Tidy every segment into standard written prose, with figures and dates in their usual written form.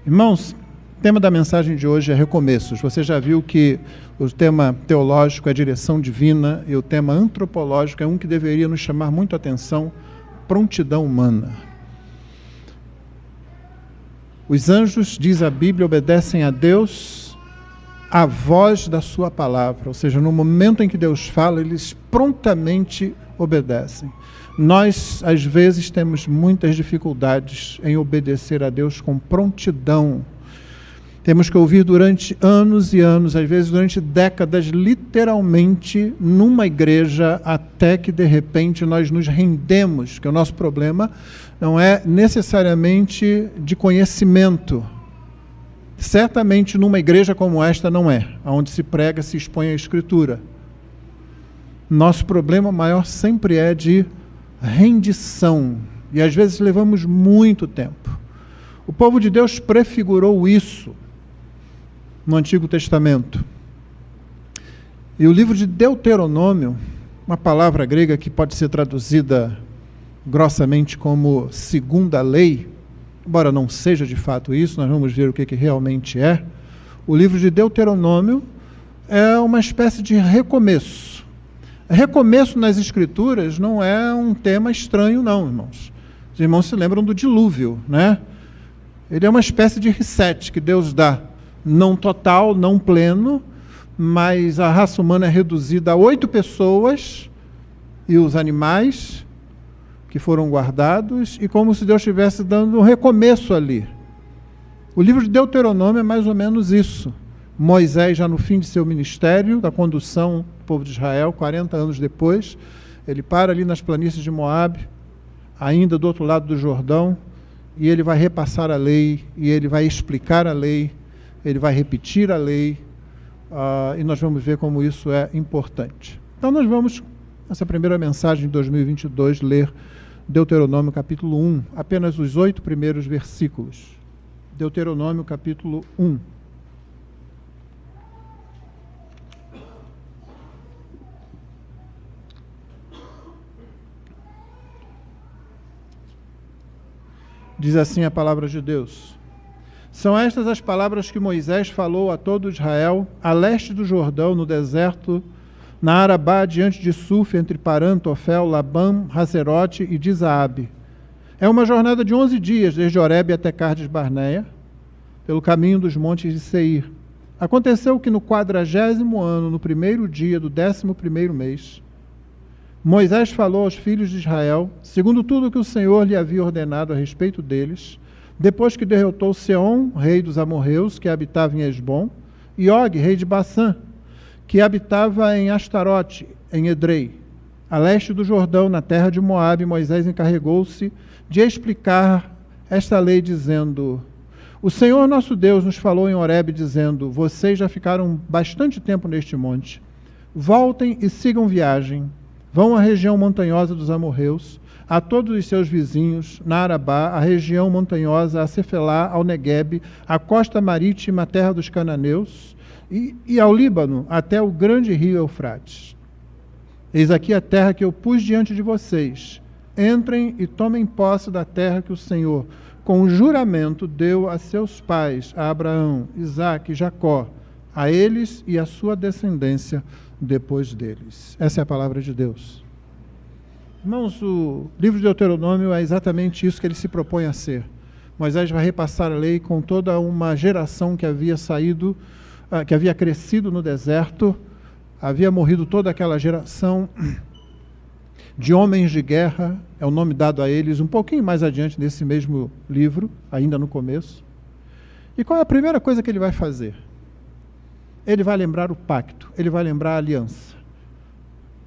Irmãos, o tema da mensagem de hoje é recomeços. Você já viu que o tema teológico é direção divina e o tema antropológico é um que deveria nos chamar muito a atenção, prontidão humana. Os anjos, diz a Bíblia, obedecem a Deus à voz da sua palavra, ou seja, no momento em que Deus fala, eles prontamente obedecem. Nós, às vezes, temos muitas dificuldades em obedecer a Deus com prontidão. Temos que ouvir durante anos e anos, às vezes durante décadas, literalmente, numa igreja, até que, de repente, nós nos rendemos, que o nosso problema não é necessariamente de conhecimento. Certamente, numa igreja como esta, não é, onde se prega, se expõe a Escritura. Nosso problema maior sempre é de rendição, e às vezes levamos muito tempo. O povo de Deus prefigurou isso no Antigo Testamento. E o livro de Deuteronômio, uma palavra grega que pode ser traduzida grossamente como segunda lei, embora não seja de fato isso, nós vamos ver o que realmente é. O livro de Deuteronômio é uma espécie de recomeço. Recomeço nas Escrituras não é um tema estranho, não, irmãos. Os irmãos se lembram do dilúvio, né? Ele é uma espécie de reset que Deus dá. Não total, não pleno, mas a raça humana é reduzida a 8 pessoas e os animais que foram guardados, e como se Deus estivesse dando um recomeço ali. O livro de Deuteronômio é mais ou menos isso. Moisés, já no fim de seu ministério, da condução do povo de Israel, 40 anos depois, ele para ali nas planícies de Moabe, ainda do outro lado do Jordão, e ele vai repassar a lei, e ele vai explicar a lei, ele vai repetir a lei, e nós vamos ver como isso é importante. Então nós vamos, nessa primeira mensagem de 2022, ler Deuteronômio capítulo 1, apenas os 8 primeiros versículos. Deuteronômio capítulo 1. Diz assim a palavra de Deus. São estas as palavras que Moisés falou a todo Israel, a leste do Jordão, no deserto, na Arabá, diante de Suf, entre Parã, Tofel, Labã, Hazerote e Dizaabe. É uma jornada de 11 dias, desde Horebe até Cardes Barneia, pelo caminho dos montes de Seir. Aconteceu que no 40º ano, no primeiro dia do 11º mês, Moisés falou aos filhos de Israel, segundo tudo o que o Senhor lhe havia ordenado a respeito deles, depois que derrotou Seom, rei dos amorreus, que habitava em Esbom, e Og, rei de Bassã, que habitava em Astarote, em Edrei. A leste do Jordão, na terra de Moabe, Moisés encarregou-se de explicar esta lei, dizendo: O Senhor nosso Deus nos falou em Horebe, dizendo: Vocês já ficaram bastante tempo neste monte. Voltem e sigam viagem. Vão à região montanhosa dos amorreus, a todos os seus vizinhos, na Arabá, a região montanhosa, a Cefelá, ao Neguebe, a costa marítima, a terra dos cananeus, e ao Líbano, até o grande rio Eufrates. Eis aqui a terra que eu pus diante de vocês. Entrem e tomem posse da terra que o Senhor, com juramento, deu a seus pais, a Abraão, Isaque e Jacó, a eles e a sua descendência depois deles. Essa é a palavra de Deus. Irmãos, o livro de Deuteronômio é exatamente isso que ele se propõe a ser. Moisés vai repassar a lei com toda uma geração que havia saído, que havia crescido no deserto, havia morrido toda aquela geração de homens de guerra, é o nome dado a eles um pouquinho mais adiante nesse mesmo livro, ainda no começo. E qual é a primeira coisa que ele vai fazer? Ele vai lembrar o pacto, ele vai lembrar a aliança.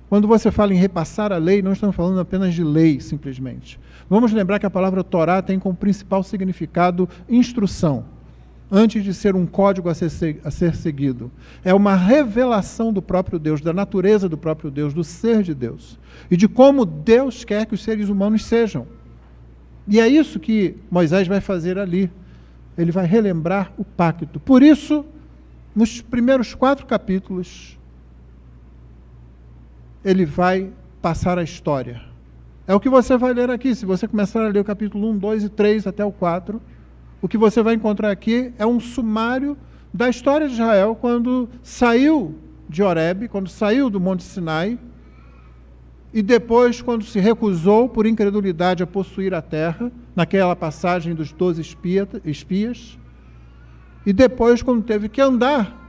Quando você fala em repassar a lei, não estamos falando apenas de lei, simplesmente. Vamos lembrar que a palavra Torá tem como principal significado instrução, antes de ser um código a ser seguido. É uma revelação do próprio Deus, da natureza do próprio Deus, do ser de Deus, e de como Deus quer que os seres humanos sejam. E é isso que Moisés vai fazer ali. Ele vai relembrar o pacto. Por isso, nos primeiros 4 capítulos, ele vai passar a história. É o que você vai ler aqui. Se você começar a ler o capítulo 1, 2 e 3 até o 4, o que você vai encontrar aqui é um sumário da história de Israel quando saiu de Horebe, quando saiu do Monte Sinai, e depois quando se recusou por incredulidade a possuir a terra, naquela passagem dos 12 espias, e depois quando teve que andar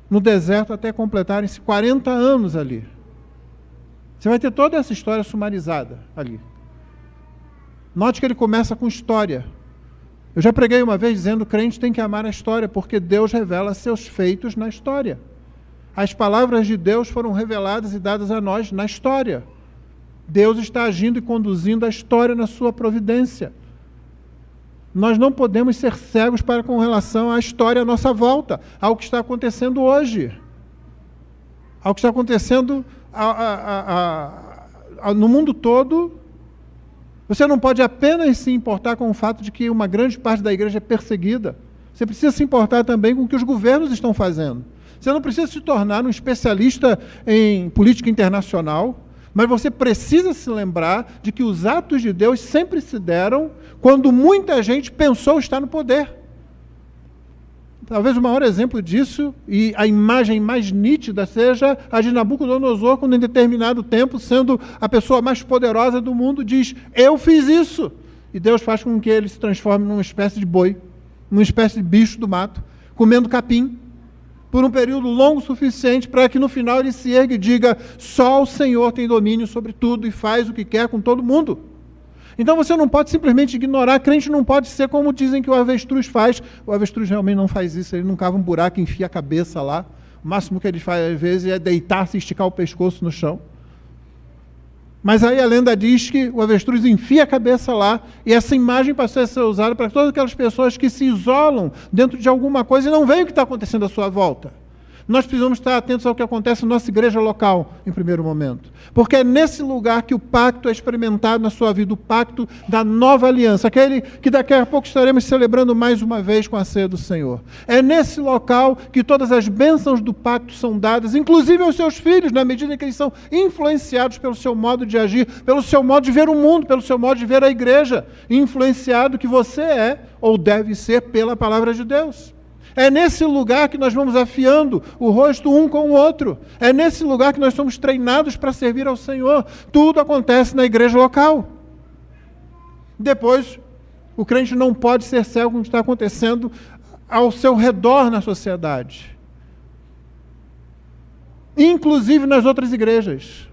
no deserto até completarem-se 40 anos ali. Você vai ter toda essa história sumarizada ali. Note que ele começa com história. Eu já preguei uma vez dizendo que o crente tem que amar a história, porque Deus revela seus feitos na história. As palavras de Deus foram reveladas e dadas a nós na história. Deus está agindo e conduzindo a história na sua providência. Nós não podemos ser cegos para com relação à história à nossa volta, ao que está acontecendo hoje, ao que está acontecendo no mundo todo. Você não pode apenas se importar com o fato de que uma grande parte da igreja é perseguida. Você precisa se importar também com o que os governos estão fazendo. Você não precisa se tornar um especialista em política internacional, mas você precisa se lembrar de que os atos de Deus sempre se deram quando muita gente pensou estar no poder. Talvez o maior exemplo disso, e a imagem mais nítida, seja a de Nabucodonosor, quando em determinado tempo, sendo a pessoa mais poderosa do mundo, diz: eu fiz isso. E Deus faz com que ele se transforme numa espécie de boi, numa espécie de bicho do mato, comendo capim, por um período longo o suficiente para que no final ele se ergue e diga: só o Senhor tem domínio sobre tudo e faz o que quer com todo mundo. Então você não pode simplesmente ignorar. Crente não pode ser como dizem que o avestruz faz. O avestruz realmente não faz isso, ele não cava um buraco e enfia a cabeça lá. O máximo que ele faz às vezes é deitar-se e esticar o pescoço no chão. Mas aí a lenda diz que o avestruz enfia a cabeça lá, e essa imagem passou a ser usada para todas aquelas pessoas que se isolam dentro de alguma coisa e não veem o que está acontecendo à sua volta. Nós precisamos estar atentos ao que acontece na nossa igreja local, em primeiro momento. Porque é nesse lugar que o pacto é experimentado na sua vida, o pacto da nova aliança, aquele que daqui a pouco estaremos celebrando mais uma vez com a ceia do Senhor. É nesse local que todas as bênçãos do pacto são dadas, inclusive aos seus filhos, na medida em que eles são influenciados pelo seu modo de agir, pelo seu modo de ver o mundo, pelo seu modo de ver a igreja, influenciado que você é ou deve ser pela palavra de Deus. É nesse lugar que nós vamos afiando o rosto um com o outro. É nesse lugar que nós somos treinados para servir ao Senhor. Tudo acontece na igreja local. Depois, o crente não pode ser cego com o que está acontecendo ao seu redor na sociedade. Inclusive nas outras igrejas.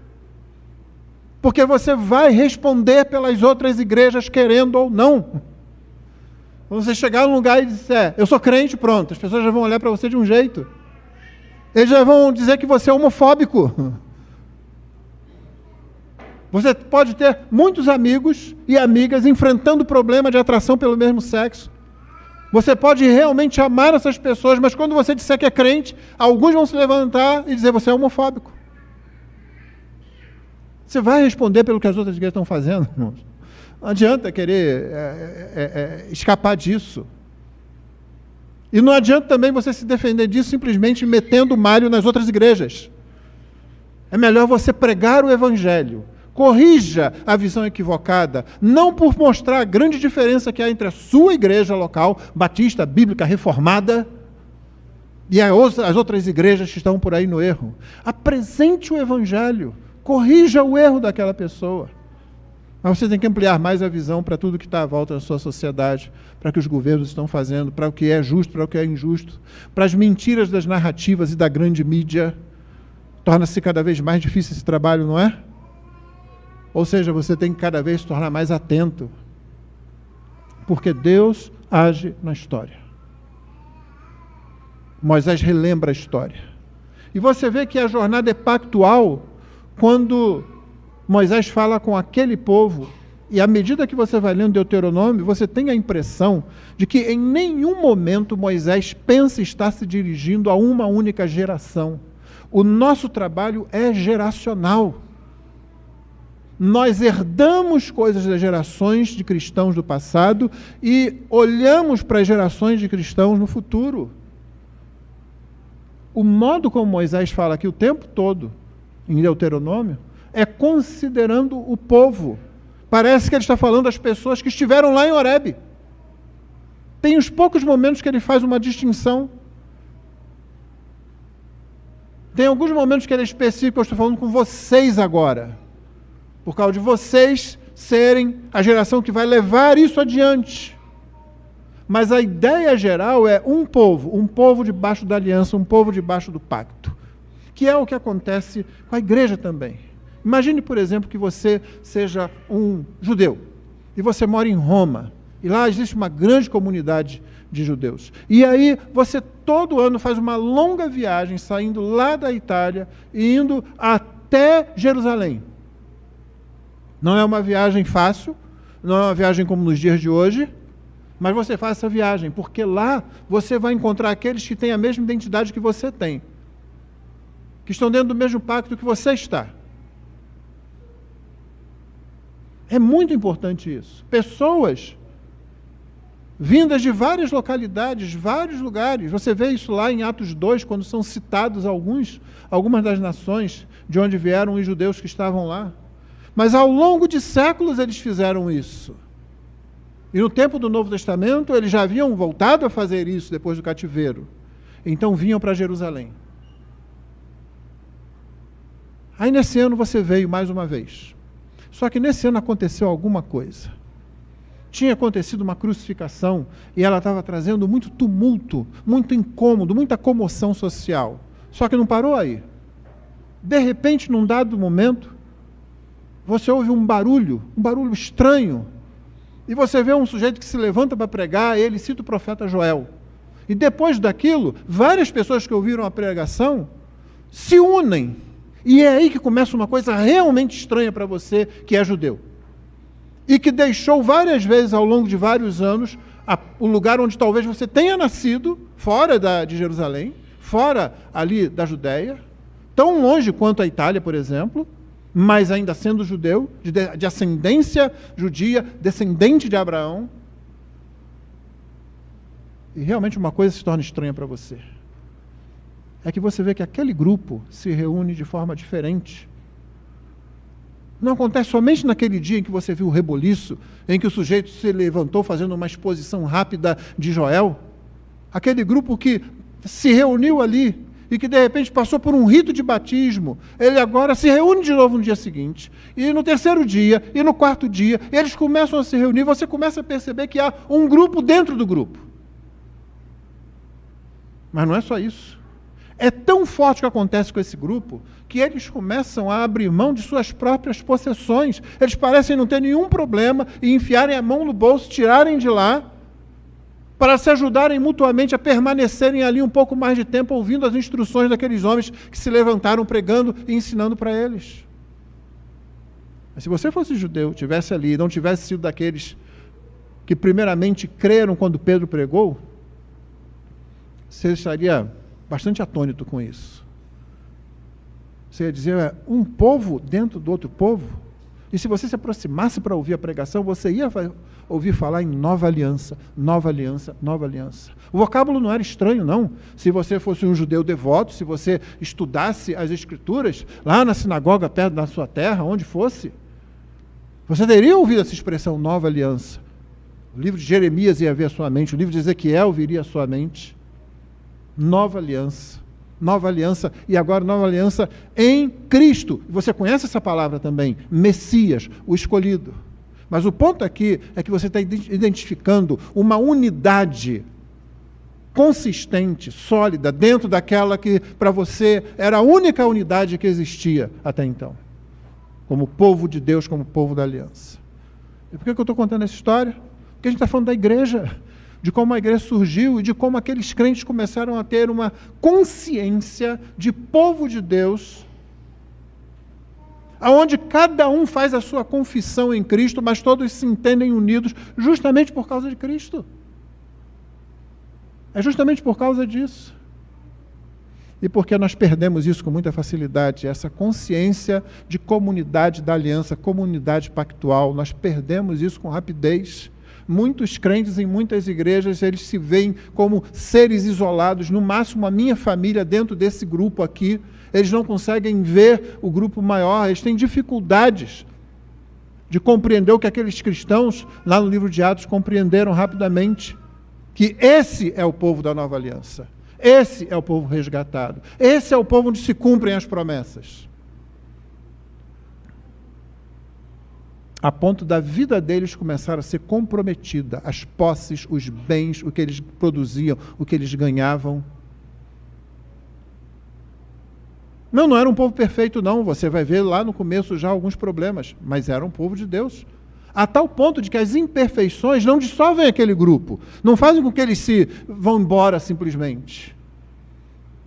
Porque você vai responder pelas outras igrejas, querendo ou não. Quando você chegar num lugar e disser: eu sou crente, pronto, as pessoas já vão olhar para você de um jeito. Eles já vão dizer que você é homofóbico. Você pode ter muitos amigos e amigas enfrentando o problema de atração pelo mesmo sexo. Você pode realmente amar essas pessoas, mas quando você disser que é crente, alguns vão se levantar e dizer: você é homofóbico. Você vai responder pelo que as outras igrejas estão fazendo, irmãos? Não adianta querer escapar disso. E não adianta também você se defender disso simplesmente metendo malho nas outras igrejas. É melhor você pregar o Evangelho. Corrija a visão equivocada, não por mostrar a grande diferença que há entre a sua igreja local, batista, bíblica, reformada, e as outras igrejas que estão por aí no erro. Apresente o Evangelho, corrija o erro daquela pessoa. Mas você tem que ampliar mais a visão para tudo que está à volta da sua sociedade, para o que os governos estão fazendo, para o que é justo, para o que é injusto, para as mentiras das narrativas e da grande mídia. Torna-se cada vez mais difícil esse trabalho, não é? Ou seja, você tem que cada vez se tornar mais atento, porque Deus age na história. Moisés relembra a história. E você vê que a jornada é pactual quando Moisés fala com aquele povo, e à medida que você vai lendo Deuteronômio, você tem a impressão de que em nenhum momento Moisés pensa estar se dirigindo a uma única geração. O nosso trabalho é geracional. Nós herdamos coisas das gerações de cristãos do passado e olhamos para as gerações de cristãos no futuro. O modo como Moisés fala aqui o tempo todo, em Deuteronômio, é considerando o povo. Parece que ele está falando das pessoas que estiveram lá em Horebe. Tem os poucos momentos que ele faz uma distinção. Tem alguns momentos que ele é específico, eu estou falando com vocês agora. Por causa de vocês serem a geração que vai levar isso adiante. Mas a ideia geral é um povo debaixo da aliança, um povo debaixo do pacto. Que é o que acontece com a igreja também. Imagine, por exemplo, que você seja um judeu e você mora em Roma, e lá existe uma grande comunidade de judeus. E aí você todo ano faz uma longa viagem, saindo lá da Itália e indo até Jerusalém. Não é uma viagem fácil, não é uma viagem como nos dias de hoje, mas você faz essa viagem, porque lá você vai encontrar aqueles que têm a mesma identidade que você tem, que estão dentro do mesmo pacto que você está. É muito importante isso. Pessoas vindas de várias localidades, vários lugares. Você vê isso lá em Atos 2, quando são citados algumas das nações de onde vieram os judeus que estavam lá. Mas ao longo de séculos eles fizeram isso. E no tempo do Novo Testamento eles já haviam voltado a fazer isso depois do cativeiro. Então vinham para Jerusalém. Aí nesse ano você veio mais uma vez. Só que nesse ano aconteceu alguma coisa. Tinha acontecido uma crucificação e ela estava trazendo muito tumulto, muito incômodo, muita comoção social. Só que não parou aí. De repente, num dado momento, você ouve um barulho estranho, e você vê um sujeito que se levanta para pregar, ele cita o profeta Joel. E depois daquilo, várias pessoas que ouviram a pregação se unem. E é aí que começa uma coisa realmente estranha para você, que é judeu. E que deixou várias vezes, ao longo de vários anos, o lugar onde talvez você tenha nascido, fora de Jerusalém, fora ali da Judéia, tão longe quanto a Itália, por exemplo, mas ainda sendo judeu, de ascendência judia, descendente de Abraão. E realmente uma coisa se torna estranha para você. É que você vê que aquele grupo se reúne de forma diferente. Não acontece somente naquele dia em que você viu o reboliço, em que o sujeito se levantou fazendo uma exposição rápida de Joel. Aquele grupo que se reuniu ali e que de repente passou por um rito de batismo, ele agora se reúne de novo no dia seguinte, e no terceiro dia, e no quarto dia, eles começam a se reunir, você começa a perceber que há um grupo dentro do grupo. Mas não é só isso. É tão forte o que acontece com esse grupo, que eles começam a abrir mão de suas próprias possessões. Eles parecem não ter nenhum problema em enfiarem a mão no bolso, tirarem de lá, para se ajudarem mutuamente a permanecerem ali um pouco mais de tempo, ouvindo as instruções daqueles homens que se levantaram pregando e ensinando para eles. Mas se você fosse judeu, estivesse ali, não tivesse sido daqueles que primeiramente creram quando Pedro pregou, você estaria bastante atônito com isso. Você ia dizer, um povo dentro do outro povo? E se você se aproximasse para ouvir a pregação, você ia ouvir falar em nova aliança, nova aliança, nova aliança. O vocábulo não era estranho, não. Se você fosse um judeu devoto, se você estudasse as Escrituras, lá na sinagoga, perto da sua terra, onde fosse, você teria ouvido essa expressão, nova aliança. O livro de Jeremias ia vir à sua mente, o livro de Ezequiel viria à sua mente. Nova aliança, e agora nova aliança em Cristo. Você conhece essa palavra também, Messias, o escolhido. Mas o ponto aqui é que você está identificando uma unidade consistente, sólida, dentro daquela que para você era a única unidade que existia até então, como povo de Deus, como povo da aliança. E por que eu estou contando essa história? Porque a gente está falando da igreja, de como a igreja surgiu e de como aqueles crentes começaram a ter uma consciência de povo de Deus, aonde cada um faz a sua confissão em Cristo, mas todos se entendem unidos justamente por causa de Cristo. É justamente por causa disso. E porque nós perdemos isso com muita facilidade, essa consciência de comunidade da aliança, comunidade pactual, nós perdemos isso com rapidez. Muitos crentes em muitas igrejas, eles se veem como seres isolados, no máximo a minha família dentro desse grupo aqui, eles não conseguem ver o grupo maior, eles têm dificuldades de compreender o que aqueles cristãos, lá no livro de Atos, compreenderam rapidamente, que esse é o povo da nova aliança. Esse é o povo resgatado. Esse é o povo onde se cumprem as promessas. A ponto da vida deles começar a ser comprometida, as posses, os bens, o que eles produziam, o que eles ganhavam. Não era um povo perfeito, não. Você vai ver lá no começo já alguns problemas, mas era um povo de Deus. A tal ponto de que as imperfeições não dissolvem aquele grupo, não fazem com que eles se vão embora simplesmente.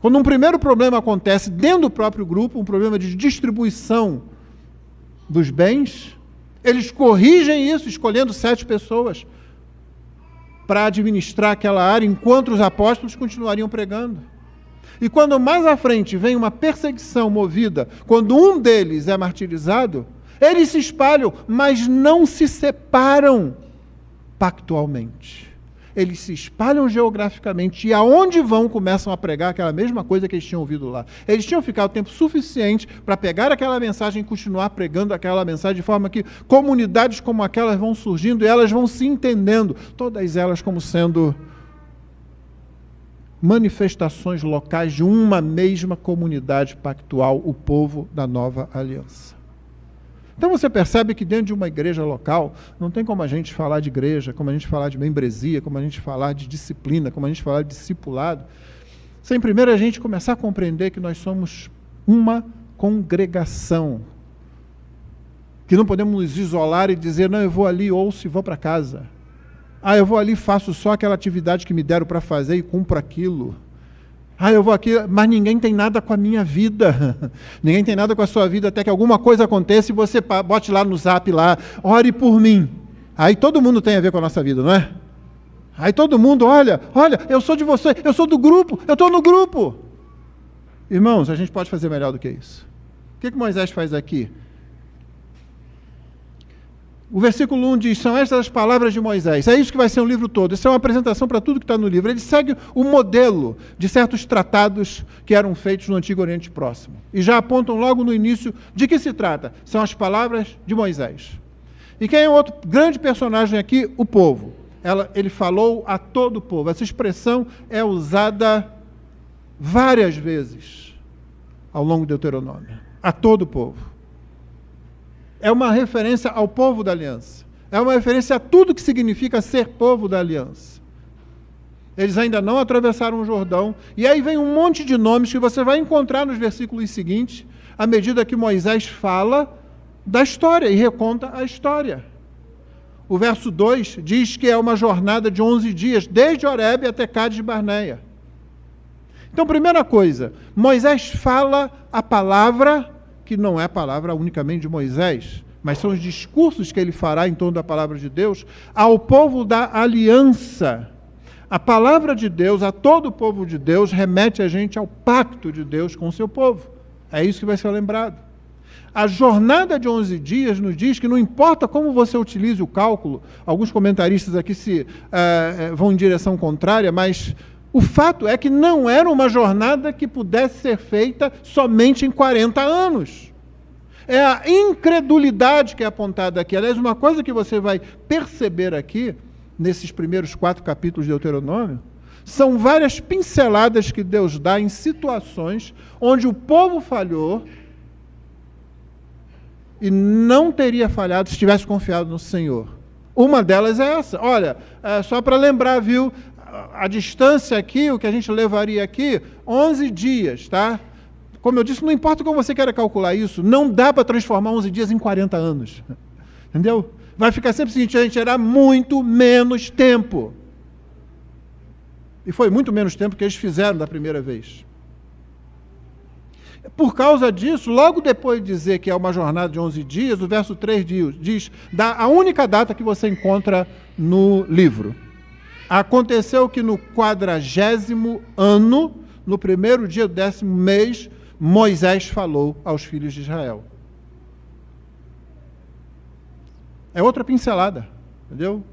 Quando um primeiro problema acontece dentro do próprio grupo, um problema de distribuição dos bens, eles corrigem isso, escolhendo 7 pessoas para administrar aquela área, enquanto os apóstolos continuariam pregando. E quando mais à frente vem uma perseguição movida, quando um deles é martirizado, eles se espalham, mas não se separam pactualmente. Eles se espalham geograficamente e aonde vão começam a pregar aquela mesma coisa que eles tinham ouvido lá. Eles tinham ficado tempo suficiente para pegar aquela mensagem e continuar pregando aquela mensagem, de forma que comunidades como aquelas vão surgindo e elas vão se entendendo, todas elas como sendo manifestações locais de uma mesma comunidade pactual, o povo da nova aliança. Então você percebe que dentro de uma igreja local, não tem como a gente falar de igreja, como a gente falar de membresia, como a gente falar de disciplina, como a gente falar de discipulado, sem primeiro a gente começar a compreender que nós somos uma congregação, que não podemos nos isolar e dizer, não, eu vou ali, ouço e vou para casa. Eu vou ali e faço só aquela atividade que me deram para fazer e cumpro aquilo. Eu vou aqui, mas ninguém tem nada com a minha vida. Ninguém tem nada com a sua vida, até que alguma coisa aconteça e você bote lá no zap, lá, ore por mim. Aí todo mundo tem a ver com a nossa vida, não é? Aí todo mundo, olha, eu sou de você, eu sou do grupo, eu estou no grupo. Irmãos, a gente pode fazer melhor do que isso. O que Moisés faz aqui? O versículo 1 diz, são estas as palavras de Moisés. É isso que vai ser o livro todo. Isso é uma apresentação para tudo que está no livro. Ele segue o modelo de certos tratados que eram feitos no Antigo Oriente Próximo. E já apontam logo no início de que se trata. São as palavras de Moisés. E quem é o outro grande personagem aqui? O povo. Ele falou a todo o povo. Essa expressão é usada várias vezes ao longo do Deuteronômio. A todo o povo. É uma referência ao povo da aliança. É uma referência a tudo que significa ser povo da aliança. Eles ainda não atravessaram o Jordão. E aí vem um monte de nomes que você vai encontrar nos versículos seguintes, à medida que Moisés fala da história e reconta a história. O verso 2 diz que é uma jornada de 11 dias, desde Horebe até Cádiz Barneia. Então, primeira coisa, Moisés fala a palavra, que não é a palavra unicamente de Moisés, mas são os discursos que ele fará em torno da palavra de Deus, ao povo da aliança. A palavra de Deus, a todo o povo de Deus, remete a gente ao pacto de Deus com o seu povo. É isso que vai ser lembrado. A jornada de 11 dias nos diz que não importa como você utilize o cálculo, alguns comentaristas aqui vão em direção contrária, mas o fato é que não era uma jornada que pudesse ser feita somente em 40 anos. É a incredulidade que é apontada aqui. Aliás, uma coisa que você vai perceber aqui, nesses primeiros 4 capítulos de Deuteronômio, são várias pinceladas que Deus dá em situações onde o povo falhou e não teria falhado se tivesse confiado no Senhor. Uma delas é essa. Olha, só para lembrar, viu? A distância aqui, o que a gente levaria aqui, 11 dias, tá? Como eu disse, não importa como você queira calcular isso, não dá para transformar 11 dias em 40 anos. Entendeu? Vai ficar sempre o seguinte, a gente era muito menos tempo. E foi muito menos tempo que eles fizeram da primeira vez. Por causa disso, logo depois de dizer que é uma jornada de 11 dias, o verso 3 diz a única data que você encontra no livro. Aconteceu que no 40º ano, no primeiro dia do 10º mês, Moisés falou aos filhos de Israel. É outra pincelada, entendeu?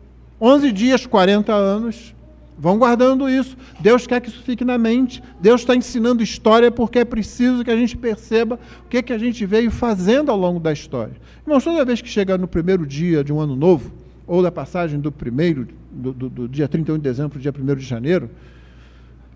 11 dias, 40 anos, vão guardando isso. Deus quer que isso fique na mente. Deus está ensinando história porque é preciso que a gente perceba o que a gente veio fazendo ao longo da história. Irmãos, toda vez que chega no primeiro dia de um ano novo, ou da passagem do dia 31 de dezembro para o dia 1º de janeiro,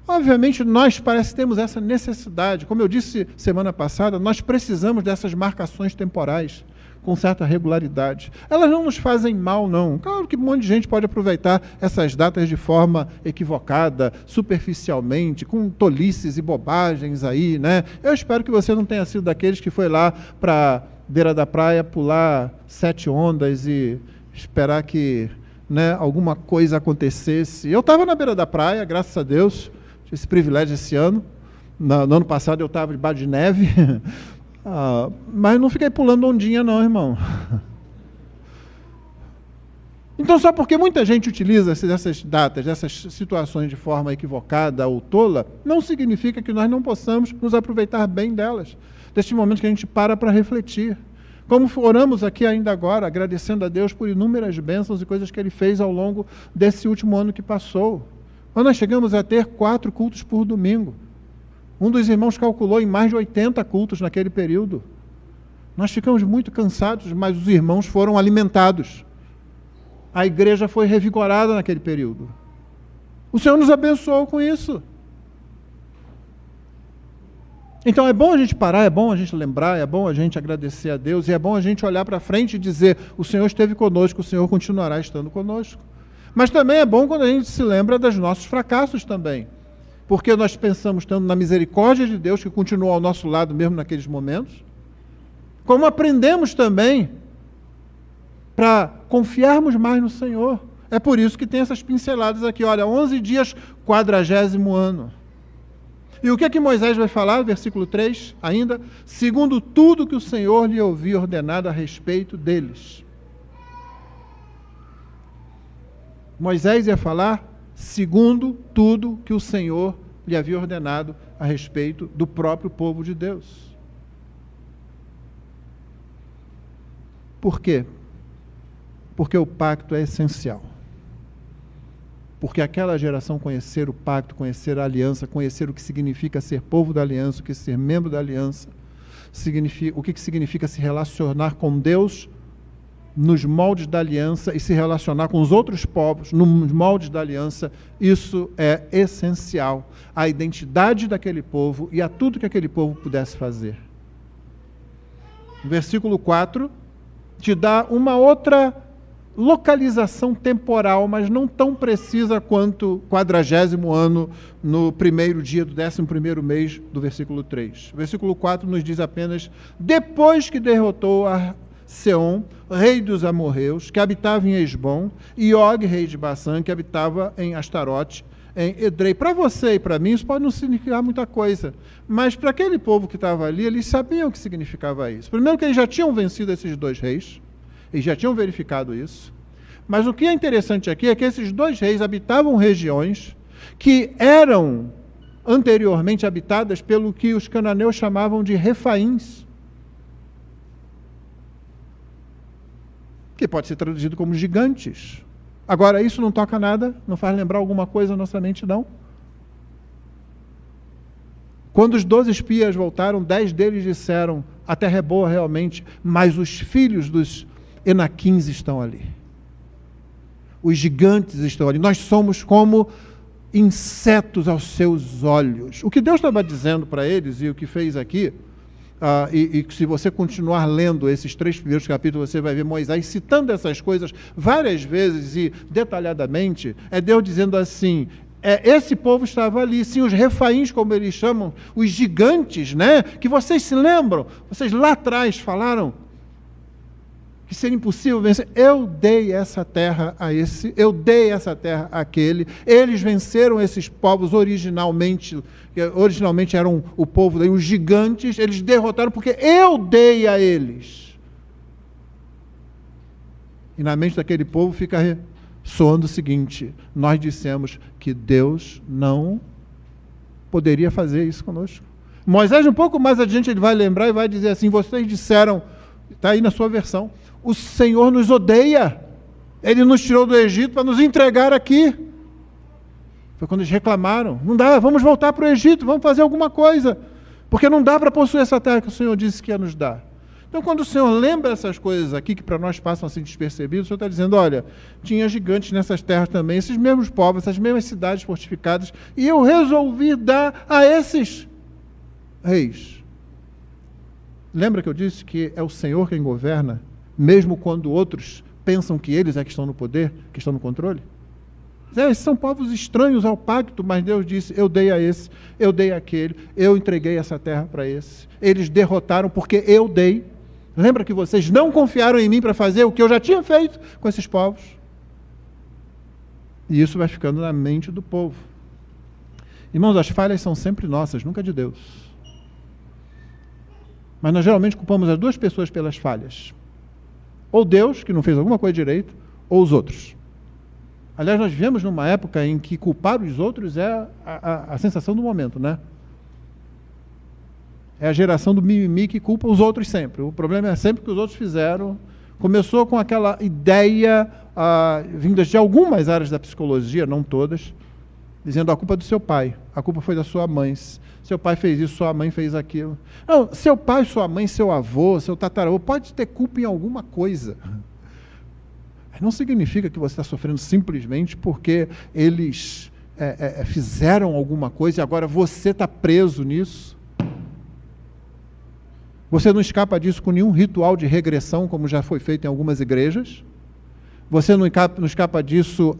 obviamente nós parece que temos essa necessidade. Como eu disse semana passada, nós precisamos dessas marcações temporais com certa regularidade. Elas não nos fazem mal, não. Claro que um monte de gente pode aproveitar essas datas de forma equivocada, superficialmente, com tolices e bobagens aí, né? Eu espero que você não tenha sido daqueles que foi lá para beira da praia pular 7 ondas e esperar que, né, alguma coisa acontecesse. Eu estava na beira da praia, graças a Deus, tive esse privilégio esse ano. No ano passado eu estava debaixo de neve, mas não fiquei pulando ondinha não, irmão. Então, só porque muita gente utiliza essas datas, essas situações de forma equivocada ou tola, não significa que nós não possamos nos aproveitar bem delas, destes momentos que a gente para refletir. Como oramos aqui ainda agora, agradecendo a Deus por inúmeras bênçãos e coisas que Ele fez ao longo desse último ano que passou. Nós chegamos a ter 4 cultos por domingo. Um dos irmãos calculou em mais de 80 cultos naquele período. Nós ficamos muito cansados, mas os irmãos foram alimentados. A igreja foi revigorada naquele período. O Senhor nos abençoou com isso. Então é bom a gente parar, é bom a gente lembrar, é bom a gente agradecer a Deus, e é bom a gente olhar para frente e dizer, o Senhor esteve conosco, o Senhor continuará estando conosco. Mas também é bom quando a gente se lembra dos nossos fracassos também. Porque nós pensamos tanto na misericórdia de Deus, que continuou ao nosso lado mesmo naqueles momentos, como aprendemos também para confiarmos mais no Senhor. É por isso que tem essas pinceladas aqui, olha, 11 dias, 40º ano. E o que é que Moisés vai falar, versículo 3, ainda? Segundo tudo que o Senhor lhe havia ordenado a respeito deles. Moisés ia falar segundo tudo que o Senhor lhe havia ordenado a respeito do próprio povo de Deus. Por quê? Porque o pacto é essencial. Porque aquela geração conhecer o pacto, conhecer a aliança, conhecer o que significa ser povo da aliança, o que ser membro da aliança, o que significa se relacionar com Deus nos moldes da aliança e se relacionar com os outros povos nos moldes da aliança, isso é essencial à identidade daquele povo e a tudo que aquele povo pudesse fazer. O versículo 4 te dá uma outra localização temporal, mas não tão precisa quanto 40º ano no primeiro dia do 11º mês do versículo 3. O versículo 4 nos diz apenas, depois que derrotou a Seom, rei dos amorreus, que habitava em Esbom, e Og, rei de Baçã, que habitava em Astarote, em Edrei. Para você e para mim isso pode não significar muita coisa, mas para aquele povo que estava ali, eles sabiam o que significava isso. Primeiro que eles já tinham vencido esses 2 reis, eles já tinham verificado isso, mas o que é interessante aqui é que esses 2 reis habitavam regiões que eram anteriormente habitadas pelo que os cananeus chamavam de refaíns, que pode ser traduzido como gigantes. Agora, isso não toca nada, não faz lembrar alguma coisa na nossa mente, não? Quando os 12 espias voltaram, 10 deles disseram, a terra é boa realmente, mas os filhos dos Enaquins estão ali. Os gigantes estão ali. Nós somos como insetos aos seus olhos. O que Deus estava dizendo para eles, e o que fez aqui, e se você continuar lendo esses 3 primeiros capítulos, você vai ver Moisés citando essas coisas várias vezes e detalhadamente, é Deus dizendo assim, esse povo estava ali, sim, os refaíns, como eles chamam, os gigantes, né? Que vocês se lembram, vocês lá atrás falaram que seria impossível vencer. Eu dei essa terra a esse, eu dei essa terra àquele, eles venceram esses povos originalmente eram o povo, daí, os gigantes, eles derrotaram porque eu dei a eles. E na mente daquele povo fica soando o seguinte, nós dissemos que Deus não poderia fazer isso conosco. Moisés, um pouco mais adiante, ele vai lembrar e vai dizer assim, vocês disseram, está aí na sua versão, o Senhor nos odeia, Ele nos tirou do Egito para nos entregar aqui. Foi quando eles reclamaram, não dá, vamos voltar para o Egito, vamos fazer alguma coisa, porque não dá para possuir essa terra que o Senhor disse que ia nos dar. Então, quando o Senhor lembra essas coisas aqui, que para nós passam assim despercebidos, o Senhor está dizendo, olha, tinha gigantes nessas terras também, esses mesmos povos, essas mesmas cidades fortificadas, e eu resolvi dar a esses reis. Lembra que eu disse que é o Senhor quem governa, mesmo quando outros pensam que eles é que estão no poder, que estão no controle? Esses são povos estranhos ao pacto, mas Deus disse, eu dei a esse, eu dei àquele, eu entreguei essa terra para esse. Eles derrotaram porque eu dei. Lembra que vocês não confiaram em mim para fazer o que eu já tinha feito com esses povos? E isso vai ficando na mente do povo. Irmãos, as falhas são sempre nossas, nunca de Deus. Mas nós geralmente culpamos as duas pessoas pelas falhas. Ou Deus, que não fez alguma coisa direito, ou os outros. Aliás, nós vivemos numa época em que culpar os outros é a sensação do momento, né? É a geração do mimimi que culpa os outros sempre. O problema é sempre que os outros fizeram. Começou com aquela ideia vinda de algumas áreas da psicologia, não todas, dizendo a culpa é do seu pai, a culpa foi da sua mãe. Seu pai fez isso, sua mãe fez aquilo. Não, seu pai, sua mãe, seu avô, seu tataravô, pode ter culpa em alguma coisa. Não significa que você está sofrendo simplesmente porque eles fizeram alguma coisa e agora você está preso nisso. Você não escapa disso com nenhum ritual de regressão, como já foi feito em algumas igrejas. Você não escapa disso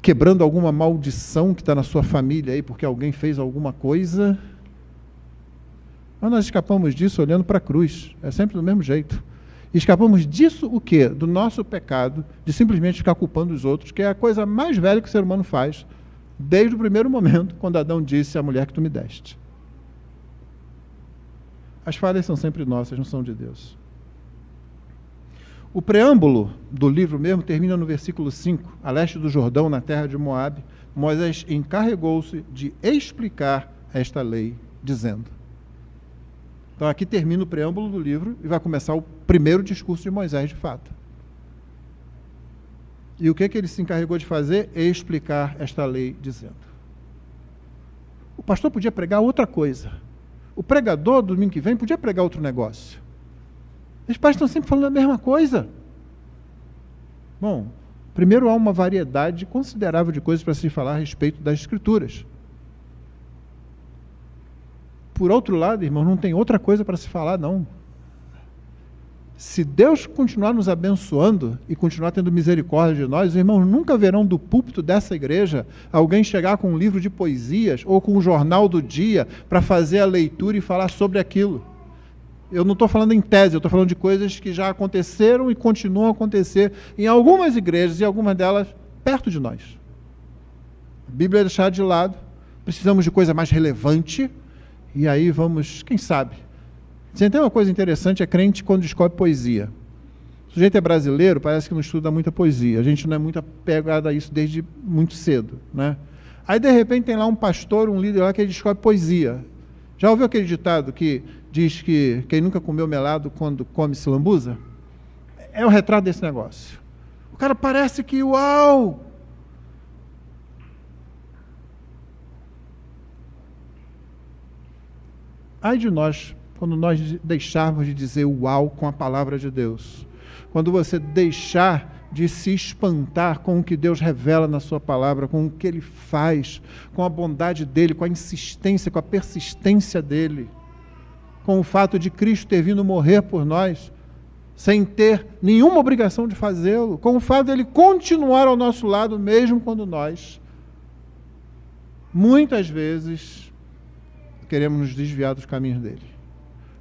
quebrando alguma maldição que está na sua família aí, porque alguém fez alguma coisa. Mas nós escapamos disso olhando para a cruz. É sempre do mesmo jeito. Escapamos disso o quê? Do nosso pecado, de simplesmente ficar culpando os outros, que é a coisa mais velha que o ser humano faz, desde o primeiro momento, quando Adão disse à mulher que tu me deste. As falhas são sempre nossas, não são de Deus. O preâmbulo do livro mesmo termina no versículo 5, a leste do Jordão, na terra de Moabe, Moisés encarregou-se de explicar esta lei, dizendo. Então aqui termina o preâmbulo do livro e vai começar o primeiro discurso de Moisés de fato. E o que ele se encarregou de fazer? Explicar esta lei, dizendo. O pastor podia pregar outra coisa. O pregador, domingo que vem, podia pregar outro negócio. Os pais estão sempre falando a mesma coisa. Bom, primeiro há uma variedade considerável de coisas para se falar a respeito das Escrituras. Por outro lado, irmão, não tem outra coisa para se falar, não. Se Deus continuar nos abençoando e continuar tendo misericórdia de nós, os irmãos nunca verão do púlpito dessa igreja alguém chegar com um livro de poesias ou com um jornal do dia para fazer a leitura e falar sobre aquilo. Eu não estou falando em tese, eu estou falando de coisas que já aconteceram e continuam a acontecer em algumas igrejas e algumas delas perto de nós. A Bíblia é deixada de lado, precisamos de coisa mais relevante. E aí vamos, quem sabe? Você tem uma coisa interessante, é crente quando descobre poesia. O sujeito é brasileiro, parece que não estuda muita poesia. A gente não é muito apegado a isso desde muito cedo, né? Aí, de repente, tem lá um pastor, um líder lá que ele descobre poesia. Já ouviu aquele ditado que diz que quem nunca comeu melado quando come se lambuza? É o retrato desse negócio. O cara parece que, uau! Ai de nós, quando nós deixarmos de dizer uau com a palavra de Deus. Quando você deixar de se espantar com o que Deus revela na sua palavra, com o que Ele faz, com a bondade dEle, com a insistência, com a persistência dEle, com o fato de Cristo ter vindo morrer por nós, sem ter nenhuma obrigação de fazê-lo, com o fato de Ele continuar ao nosso lado, mesmo quando nós, muitas vezes, queremos nos desviar dos caminhos dele.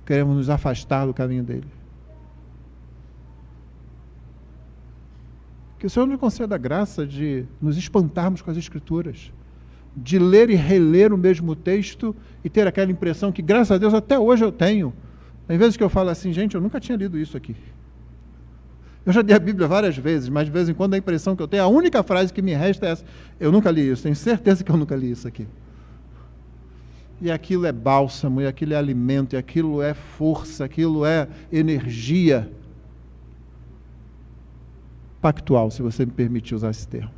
Queremos nos afastar do caminho dele. Que o Senhor nos conceda a graça de nos espantarmos com as Escrituras, de ler e reler o mesmo texto e ter aquela impressão que, graças a Deus, até hoje eu tenho. Às vezes que eu falo assim, gente, eu nunca tinha lido isso aqui. Eu já li a Bíblia várias vezes, mas de vez em quando a impressão que eu tenho, a única frase que me resta é essa, eu nunca li isso, tenho certeza que eu nunca li isso aqui. E aquilo é bálsamo, e aquilo é alimento, e aquilo é força, aquilo é energia pactual, se você me permitir usar esse termo.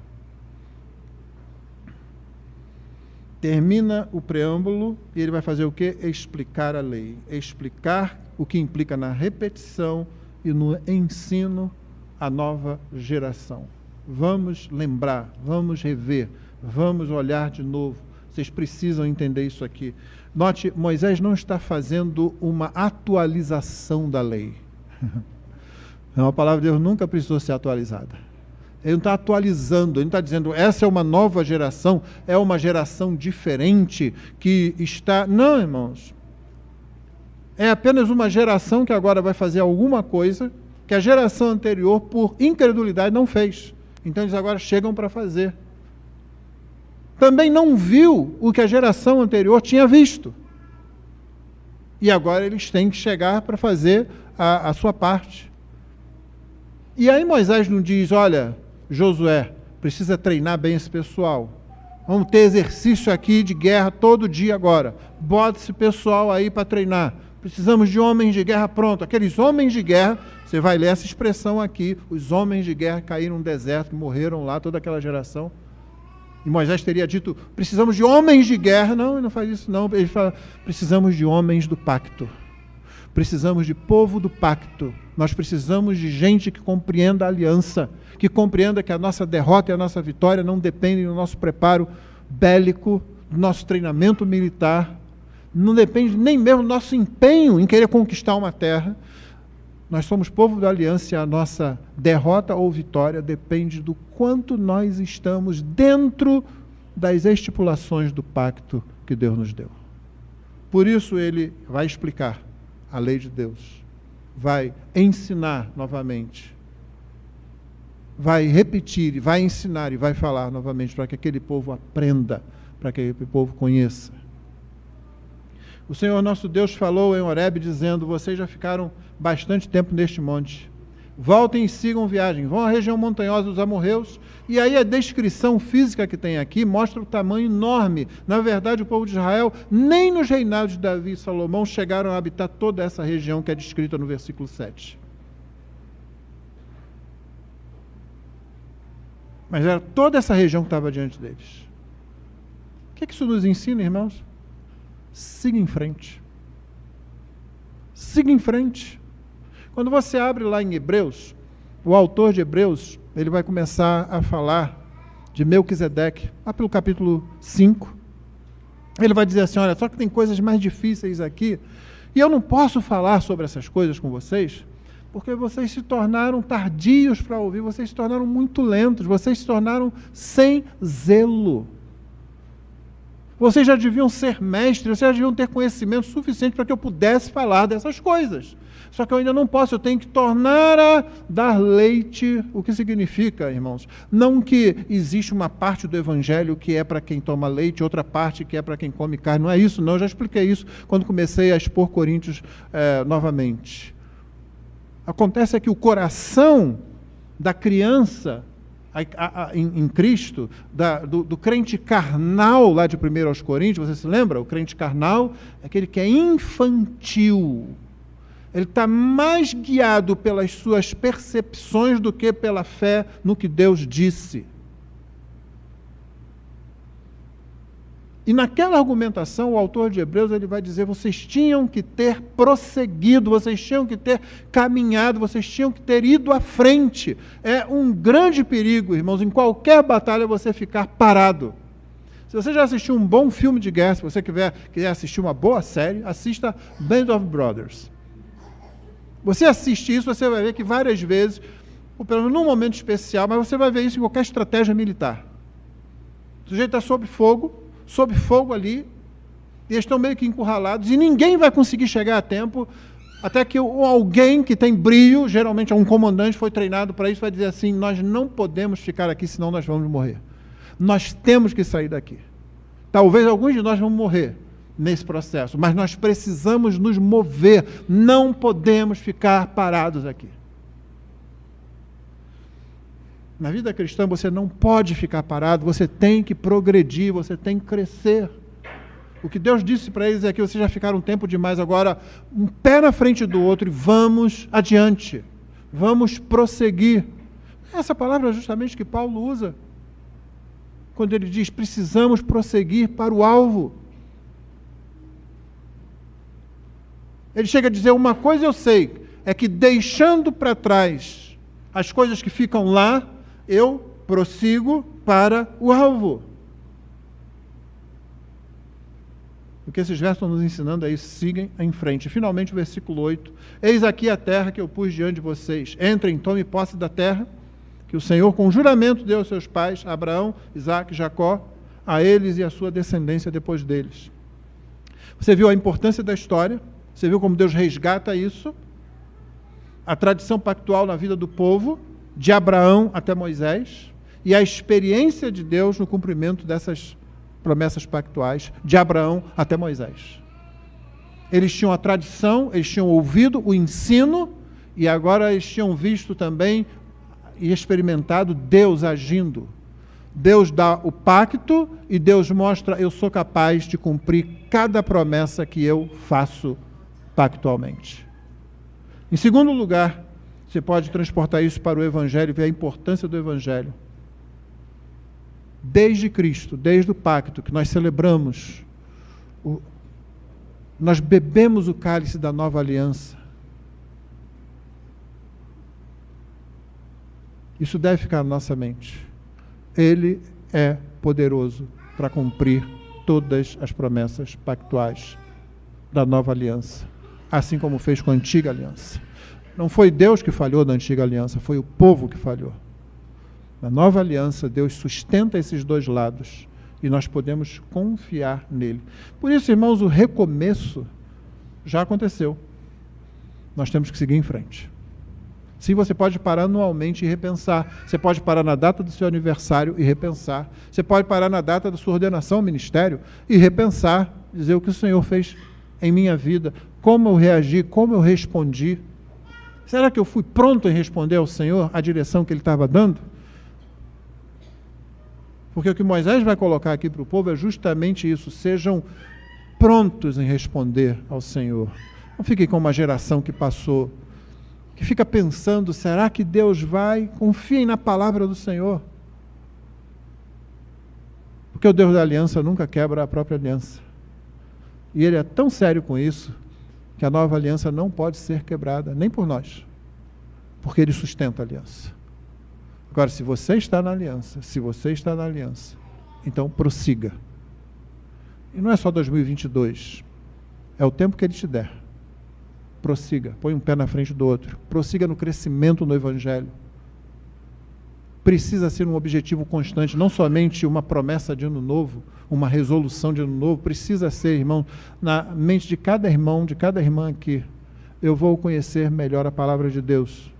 Termina o preâmbulo e ele vai fazer o quê? Explicar a lei. Explicar o que implica na repetição e no ensino à nova geração. Vamos lembrar, vamos rever, vamos olhar de novo. Vocês precisam entender isso aqui. Note, Moisés não está fazendo uma atualização da lei. A palavra de Deus nunca precisou ser atualizada. Ele não está atualizando, ele não está dizendo, essa é uma nova geração, é uma geração diferente que está... Não, irmãos. É apenas uma geração que agora vai fazer alguma coisa que a geração anterior, por incredulidade, não fez. Então eles agora chegam para fazer. Também não viu o que a geração anterior tinha visto. E agora eles têm que chegar para fazer a sua parte. E aí Moisés não diz, olha, Josué, precisa treinar bem esse pessoal. Vamos ter exercício aqui de guerra todo dia agora. Bota esse pessoal aí para treinar. Precisamos de homens de guerra pronto. Aqueles homens de guerra, você vai ler essa expressão aqui, os homens de guerra caíram no deserto, morreram lá, toda aquela geração. E Moisés teria dito, precisamos de homens de guerra. Não, ele não faz isso não. Ele fala, precisamos de homens do pacto. Precisamos de povo do pacto. Nós precisamos de gente que compreenda a aliança, que compreenda que a nossa derrota e a nossa vitória não dependem do nosso preparo bélico, do nosso treinamento militar, não depende nem mesmo do nosso empenho em querer conquistar uma terra. Nós somos povo da aliança e a nossa derrota ou vitória depende do quanto nós estamos dentro das estipulações do pacto que Deus nos deu. Por isso ele vai explicar a lei de Deus, vai ensinar novamente, vai repetir, vai ensinar e vai falar novamente para que aquele povo aprenda, para que aquele povo conheça. O Senhor nosso Deus falou em Horebe dizendo, vocês já ficaram bastante tempo neste monte. Voltem e sigam viagem. Vão à região montanhosa dos amorreus. E aí a descrição física que tem aqui mostra o tamanho enorme. Na verdade, o povo de Israel, nem nos reinados de Davi e Salomão, chegaram a habitar toda essa região que é descrita no versículo 7. Mas era toda essa região que estava diante deles. O que isso nos ensina, irmãos? Siga em frente. Siga em frente. Quando você abre lá em Hebreus, o autor de Hebreus, ele vai começar a falar de Melquisedeque, lá pelo capítulo 5. Ele vai dizer assim, olha, só que tem coisas mais difíceis aqui, e eu não posso falar sobre essas coisas com vocês, porque vocês se tornaram tardios para ouvir, vocês se tornaram muito lentos, vocês se tornaram sem zelo. Vocês já deviam ser mestres, vocês já deviam ter conhecimento suficiente para que eu pudesse falar dessas coisas. Só que eu ainda não posso, eu tenho que tornar a dar leite. O que significa, irmãos? Não que existe uma parte do evangelho que é para quem toma leite, outra parte que é para quem come carne. Não é isso, não. Eu já expliquei isso quando comecei a expor Coríntios novamente. Acontece é que o coração da criança em Cristo, do crente carnal lá de 1 aos Coríntios, você se lembra? O crente carnal é aquele que é infantil. Ele está mais guiado pelas suas percepções do que pela fé no que Deus disse. E naquela argumentação, o autor de Hebreus ele vai dizer, vocês tinham que ter prosseguido, vocês tinham que ter caminhado, vocês tinham que ter ido à frente. É um grande perigo, irmãos, em qualquer batalha você ficar parado. Se você já assistiu um bom filme de guerra, se você quiser assistir uma boa série, assista Band of Brothers. Você assiste isso, você vai ver que várias vezes, ou pelo menos num momento especial, mas você vai ver isso em qualquer estratégia militar. O sujeito está sob fogo ali, e eles estão meio que encurralados, e ninguém vai conseguir chegar a tempo, até que alguém que tem brio, geralmente é um comandante, foi treinado para isso, vai dizer assim, nós não podemos ficar aqui, senão nós vamos morrer. Nós temos que sair daqui. Talvez alguns de nós vão morrer nesse processo, mas nós precisamos nos mover, não podemos ficar parados aqui. Na vida cristã você não pode ficar parado, você tem que progredir, você tem que crescer. O que Deus disse para eles é que vocês já ficaram um tempo demais, agora um pé na frente do outro e vamos adiante, vamos prosseguir. Essa palavra é justamente que Paulo usa, quando ele diz, precisamos prosseguir para o alvo. Ele chega a dizer, uma coisa eu sei, é que deixando para trás as coisas que ficam lá, eu prossigo para o alvo. O que esses versos estão nos ensinando é isso, sigam em frente. Finalmente o versículo 8, eis aqui a terra que eu pus diante de vocês, entrem, tomem posse da terra, que o Senhor com juramento deu aos seus pais, Abraão, Isaque, Jacó, a eles e a sua descendência depois deles. Você viu a importância da história, você viu como Deus resgata isso, a tradição pactual na vida do povo, de Abraão até Moisés, e a experiência de Deus no cumprimento dessas promessas pactuais, de Abraão até Moisés. Eles tinham a tradição, eles tinham ouvido o ensino, e agora eles tinham visto também e experimentado Deus agindo. Deus dá o pacto e Deus mostra, eu sou capaz de cumprir cada promessa que eu faço pactualmente. Em segundo lugar, você pode transportar isso para o Evangelho e ver a importância do Evangelho. Desde Cristo, desde o pacto que nós celebramos, nós bebemos o cálice da nova aliança. Isso deve ficar na nossa mente. Ele é poderoso para cumprir todas as promessas pactuais da nova aliança, assim como fez com a antiga aliança. Não foi Deus que falhou na antiga aliança, foi o povo que falhou. Na nova aliança, Deus sustenta esses dois lados e nós podemos confiar nele. Por isso, irmãos, o recomeço já aconteceu. Nós temos que seguir em frente. Sim, você pode parar anualmente e repensar. Você pode parar na data do seu aniversário e repensar. Você pode parar na data da sua ordenação ao ministério e repensar, dizer o que o Senhor fez em minha vida, como eu reagi, como eu respondi. Será que eu fui pronto em responder ao Senhor a direção que Ele estava dando? Porque o que Moisés vai colocar aqui para o povo é justamente isso, sejam prontos em responder ao Senhor. Não fiquem com uma geração que passou, que fica pensando, será que Deus vai? Confiem na palavra do Senhor. Porque o Deus da aliança nunca quebra a própria aliança. E Ele é tão sério com isso, que a nova aliança não pode ser quebrada, nem por nós, porque Ele sustenta a aliança. Agora, se você está na aliança, então prossiga. E não é só 2022, é o tempo que Ele te der. Prossiga, põe um pé na frente do outro, prossiga no crescimento no Evangelho. Precisa ser um objetivo constante, não somente uma promessa de ano novo, uma resolução de ano novo, precisa ser, irmão, na mente de cada irmão, de cada irmã aqui, eu vou conhecer melhor a palavra de Deus.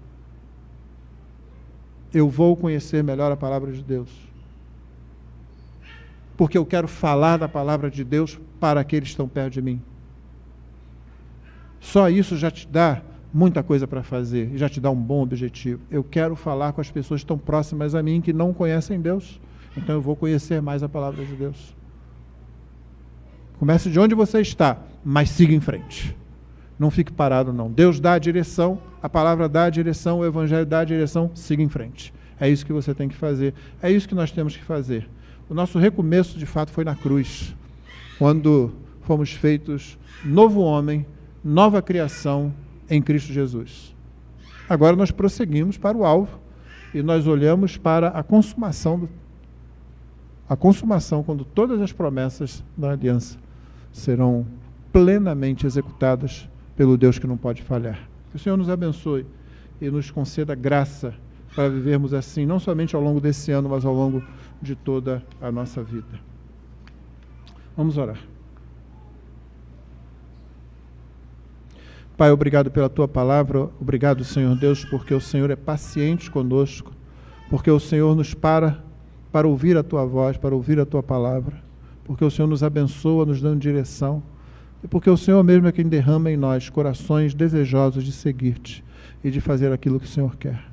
Eu vou conhecer melhor a palavra de Deus. Porque eu quero falar da palavra de Deus para aqueles que estão perto de mim. Só isso já te dá muita coisa para fazer, já te dá um bom objetivo. Eu quero falar com as pessoas que estão próximas a mim, que não conhecem Deus. Então eu vou conhecer mais a palavra de Deus. Comece de onde você está, mas siga em frente. Não fique parado, não. Deus dá a direção, a palavra dá a direção, o Evangelho dá a direção, siga em frente. É isso que você tem que fazer. É isso que nós temos que fazer. O nosso recomeço, de fato, foi na cruz, quando fomos feitos novo homem, nova criação em Cristo Jesus. Agora nós prosseguimos para o alvo e nós olhamos para a consumação, quando todas as promessas da aliança serão plenamente executadas pelo Deus que não pode falhar. Que o Senhor nos abençoe e nos conceda graça para vivermos assim, não somente ao longo desse ano, mas ao longo de toda a nossa vida. Vamos orar. Pai, obrigado pela Tua palavra, obrigado, Senhor Deus, porque o Senhor é paciente conosco, porque o Senhor nos para ouvir a Tua voz, para ouvir a Tua palavra, porque o Senhor nos abençoa, nos dando direção, e porque o Senhor mesmo é quem derrama em nós corações desejosos de seguir-te e de fazer aquilo que o Senhor quer.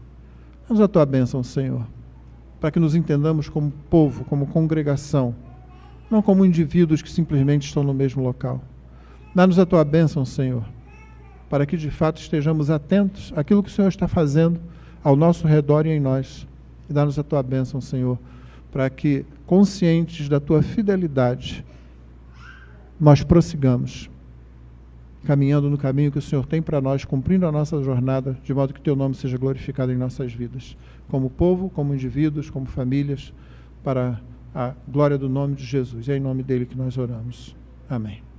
Dá-nos a Tua bênção, Senhor, para que nos entendamos como povo, como congregação, não como indivíduos que simplesmente estão no mesmo local. Dá-nos a Tua bênção, Senhor, para que de fato estejamos atentos àquilo que o Senhor está fazendo ao nosso redor e em nós. E dá-nos a Tua bênção, Senhor, para que, conscientes da Tua fidelidade, nós prossigamos caminhando no caminho que o Senhor tem para nós, cumprindo a nossa jornada, de modo que teu nome seja glorificado em nossas vidas, como povo, como indivíduos, como famílias, para a glória do nome de Jesus. É em nome dele que nós oramos. Amém.